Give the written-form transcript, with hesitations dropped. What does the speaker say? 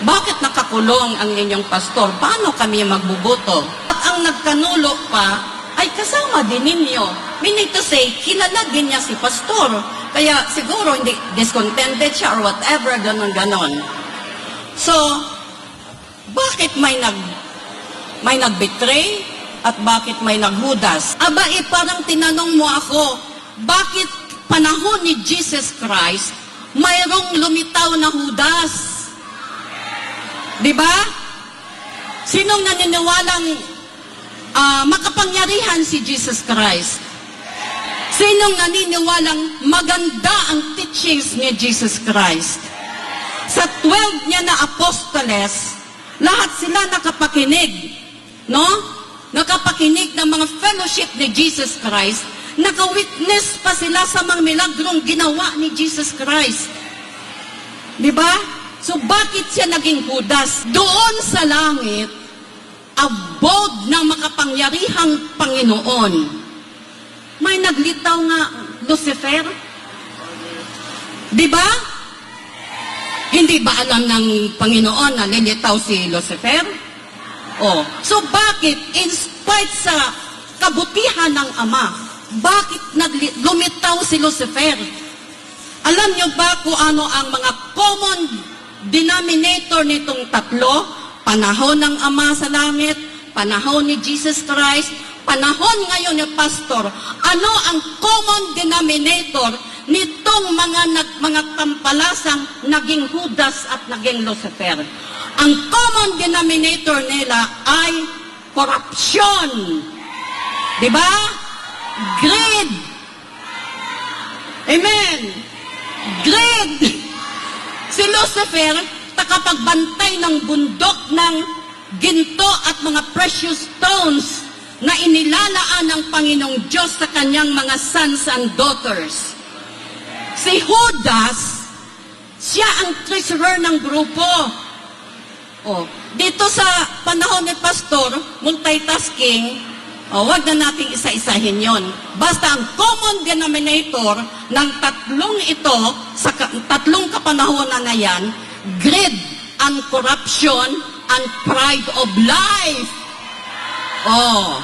Bakit nakakulong ang inyong pastor? Paano kami magbubuto? At ang nagkanulo pa ay kasama din ninyo. Meaning to say, kilala din niya si pastor. Kaya siguro hindi discontented siya or whatever, ganon-ganon. So, bakit may nagbetray at bakit may naghudas? Aba, parang tinanong mo ako, bakit panahon ni Jesus Christ, mayroong lumitaw na hudas? Diba? Sinong naniniwalang makapangyarihan si Jesus Christ? Sinong naniniwalang maganda ang teachings ni Jesus Christ? Sa 12 niya na apostoles, lahat sila nakapakinig, no? Nakapakinig ng mga fellowship ni Jesus Christ, naka-witness pa sila sa mga milagrong ginawa ni Jesus Christ. Diba? So bakit siya naging hudas? Doon sa langit, abode ng makapangyarihang Panginoon. May naglitaw nga Lucifer. Diba? Hindi ba alam ng Panginoon na lilitaw si Lucifer? Oh. So bakit, in spite sa kabutihan ng Ama, bakit lumitaw si Lucifer? Alam niyo ba kung ano ang mga common denominator nitong tatlo? Panahon ng Ama sa langit, panahon ni Jesus Christ, panahon ngayon ni Pastor. Ano ang common denominator nitong mga tampalasang naging Judas at naging Lucifer? Ang common denominator nila ay corruption. Diba? Greed. Amen. Greed. Si Lucifer, takapagbantay ng bundok ng ginto at mga precious stones na inilalaan ng Panginoong Diyos sa kanyang mga sons and daughters. Si Judas, siya ang treasurer ng grupo. Oh, dito sa panahon ni Pastor, multitasking, wag na nating isa-isahin yon. Basta ang common denominator ng tatlong ito, sa tatlong kapanahonan na yan, greed and corruption and pride of life. Oh,